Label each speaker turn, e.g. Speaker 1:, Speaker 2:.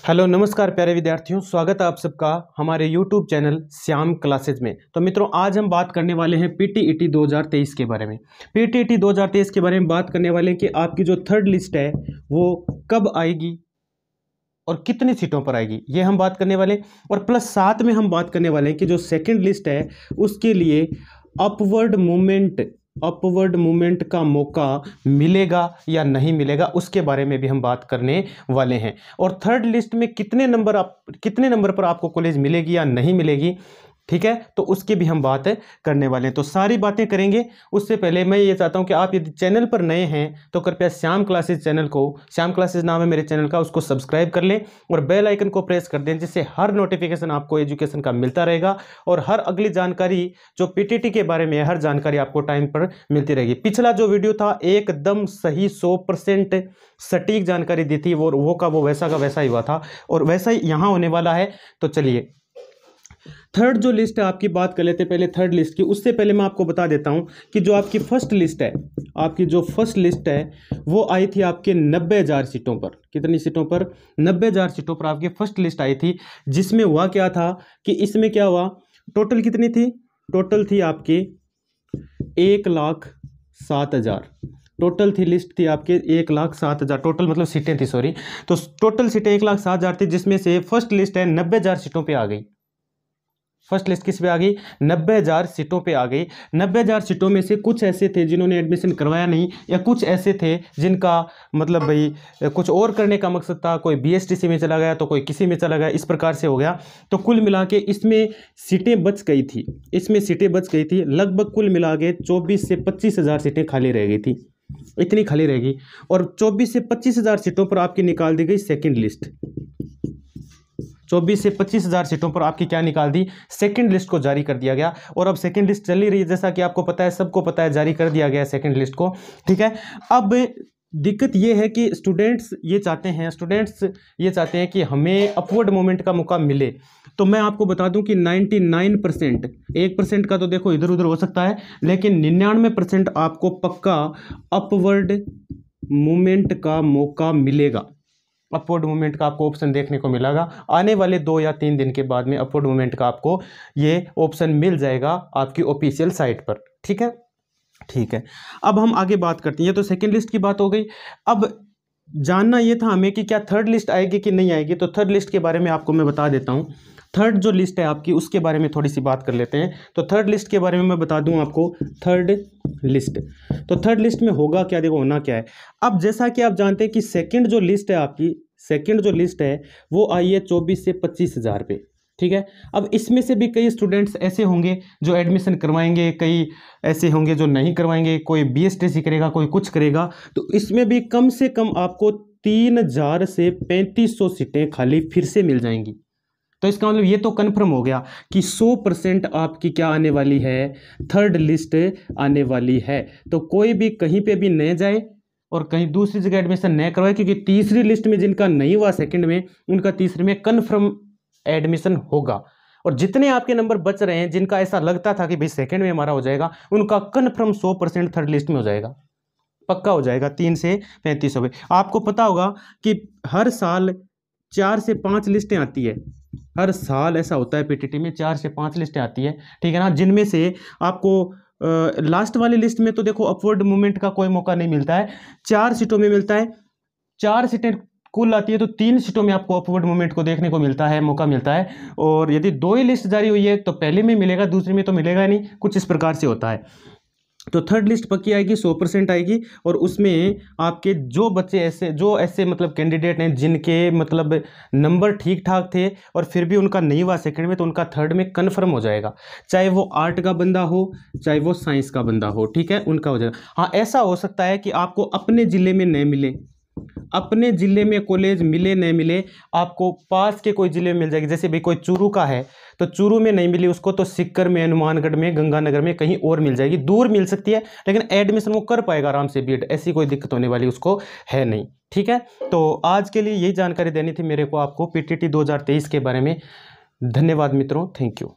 Speaker 1: Hello नमस्कार प्यारे विद्यार्थियों, स्वागत है आप सबका हमारे YouTube चैनल श्याम क्लासेज में। तो मित्रों, आज हम बात करने वाले हैं PTET 2023 के बारे में। PTET 2023 के बारे में बात करने वाले हैं कि आपकी जो थर्ड लिस्ट है वो कब आएगी और कितनी सीटों पर आएगी, ये हम बात करने वाले हैं। और प्लस साथ में हम बात करने वाले हैं कि जो सेकेंड लिस्ट है उसके लिए अपवर्ड मूवमेंट का मौका मिलेगा या नहीं मिलेगा, उसके बारे में भी हम बात करने वाले हैं। और थर्ड लिस्ट में कितने नंबर पर आपको कॉलेज मिलेगी या नहीं मिलेगी, ठीक है, तो उसकी भी हम बात करने वाले हैं। तो सारी बातें करेंगे। उससे पहले मैं ये चाहता हूं कि आप यदि चैनल पर नए हैं तो कृपया श्याम क्लासेज चैनल को, श्याम क्लासेज नाम है मेरे चैनल का, उसको सब्सक्राइब कर लें और बेल आइकन को प्रेस कर दें, जिससे हर नोटिफिकेशन आपको एजुकेशन का मिलता रहेगा और हर अगली जानकारी जो PTT के बारे में है, हर जानकारी आपको टाइम पर मिलती रहेगी। पिछला जो वीडियो था एकदम सही 100% सटीक जानकारी दी थी, वो वैसा का वैसा ही हुआ था और वैसा ही यहाँ होने वाला है। तो चलिए थर्ड जो लिस्ट है आपकी बात कर लेते हैं पहले थर्ड लिस्ट की। उससे पहले मैं आपको बता देता हूं कि जो आपकी फर्स्ट लिस्ट है, आपकी जो फर्स्ट लिस्ट है वो आई थी आपके 90,000 सीटों पर। कितनी सीटों पर? 90,000 सीटों पर आपकी फर्स्ट लिस्ट आई थी, जिसमें हुआ क्या था कि इसमें क्या हुआ, टोटल कितनी थी? टोटल थी आपके 1,07,000। टोटल थी लिस्ट थी आपके 1,07,000, टोटल मतलब सीटें थी, सॉरी। तो टोटल सीटें 1,07,000 थी, जिसमें से फर्स्ट लिस्ट है 90,000 सीटों पे आ गई। फर्स्ट लिस्ट किस पे आ गई? 90,000 सीटों पे आ गई। 90,000 सीटों में से कुछ ऐसे थे जिन्होंने एडमिशन करवाया नहीं, या कुछ ऐसे थे जिनका मतलब भाई कुछ और करने का मकसद था, कोई BSTC में चला गया तो कोई किसी में चला गया, इस प्रकार से हो गया। तो कुल मिला के इसमें सीटें बच गई थी, लगभग कुल मिला के 24 से 25,000 सीटें खाली रह गई थी, इतनी खाली रहेगी। और 24 से 25,000 सीटों पर आपकी निकाल दी गई सेकेंड लिस्ट। 24 से 25,000 सीटों पर आपकी क्या निकाल दी? सेकंड लिस्ट को जारी कर दिया गया। और अब सेकंड लिस्ट चल ही रही है, जैसा कि आपको पता है, सबको पता है, जारी कर दिया गया है सेकंड लिस्ट को, ठीक है। अब दिक्कत यह है कि स्टूडेंट्स ये चाहते हैं कि हमें अपवर्ड मूवमेंट का मौका मिले। तो मैं आपको बता दूं कि 99%, 1% का तो देखो इधर उधर हो सकता है, लेकिन 99% आपको पक्का अपवर्ड मूवमेंट का मौका मिलेगा। अपवर्ड मूवमेंट का आपको ऑप्शन देखने को मिलेगा आने वाले 2 या 3 दिन के बाद में। अपवर्ड मूवमेंट का आपको ये ऑप्शन मिल जाएगा आपकी ऑफिशियल साइट पर, ठीक है। अब हम आगे बात करते हैं। ये तो सेकंड लिस्ट की बात हो गई। अब जानना ये था हमें कि क्या थर्ड लिस्ट आएगी कि नहीं आएगी। तो थर्ड लिस्ट के बारे में आपको मैं बता देता हूँ। थर्ड जो लिस्ट है आपकी, उसके बारे में थोड़ी सी बात कर लेते हैं। तो थर्ड लिस्ट के बारे में मैं बता दूं आपको। थर्ड लिस्ट, तो थर्ड लिस्ट में होगा क्या, देखो होना क्या है। अब जैसा कि आप जानते हैं कि सेकंड जो लिस्ट है आपकी, सेकंड जो लिस्ट है वो आई है 24 से 25,000 पे, ठीक है। अब इसमें से भी कई स्टूडेंट्स ऐसे होंगे जो एडमिशन करवाएंगे, कई ऐसे होंगे जो नहीं करवाएंगे, कोई BSTC करेगा, कोई कुछ करेगा। तो इसमें भी कम से कम आपको 3,000 से 3,500 सीटें खाली फिर से मिल जाएंगी। तो इसका मतलब ये तो कन्फर्म हो गया कि 100% आपकी क्या आने वाली है, थर्ड लिस्ट आने वाली है। तो कोई भी कहीं पे भी न जाए और कहीं दूसरी जगह एडमिशन न करवाए, क्योंकि तीसरी लिस्ट में जिनका नहीं हुआ सेकंड में, उनका तीसरे में कन्फर्म एडमिशन होगा। और जितने आपके नंबर बच रहे हैं, जिनका ऐसा लगता था कि भाई सेकंड में हमारा हो जाएगा, उनका कन्फर्म 100% थर्ड लिस्ट में हो जाएगा, पक्का हो जाएगा। 3 से 35 हो गए। आपको पता होगा कि हर साल 4 से 5 लिस्टें आती है, हर साल ऐसा होता है PTT में 4 से 5 लिस्टें आती है, ठीक है ना, जिनमें से आपको लास्ट वाली लिस्ट में तो देखो अपवर्ड मूवमेंट का कोई मौका नहीं मिलता है, 4 सीटों में मिलता है। 4 सीटें कुल आती है, तो 3 सीटों में आपको अपवर्ड मूवमेंट को देखने को मिलता है, मौका मिलता है। और यदि 2 ही लिस्ट जारी हुई है तो पहले में मिलेगा, दूसरे में तो मिलेगा नहीं, कुछ इस प्रकार से होता है। तो थर्ड लिस्ट पक्की आएगी, 100% आएगी। और उसमें आपके जो बच्चे ऐसे मतलब कैंडिडेट हैं जिनके मतलब नंबर ठीक ठाक थे और फिर भी उनका नहीं हुआ सेकंड में, तो उनका थर्ड में कन्फर्म हो जाएगा, चाहे वो आर्ट का बंदा हो चाहे वो साइंस का बंदा हो, ठीक है, उनका हो जाएगा। हाँ, ऐसा हो सकता है कि आपको अपने ज़िले में नहीं मिले, अपने ज़िले में कॉलेज मिले नहीं मिले, आपको पास के कोई ज़िले में मिल जाएगी। जैसे भाई कोई चूरू का है तो चूरू में नहीं मिली उसको, तो सिक्कर में, हनुमानगढ़ में, गंगानगर में कहीं और मिल जाएगी, दूर मिल सकती है, लेकिन एडमिशन वो कर पाएगा आराम से B.Ed, ऐसी कोई दिक्कत होने वाली उसको है नहीं, ठीक है। तो आज के लिए यही जानकारी देनी थी मेरे को आपको PTT 2023 के बारे में। धन्यवाद मित्रों, थैंक यू।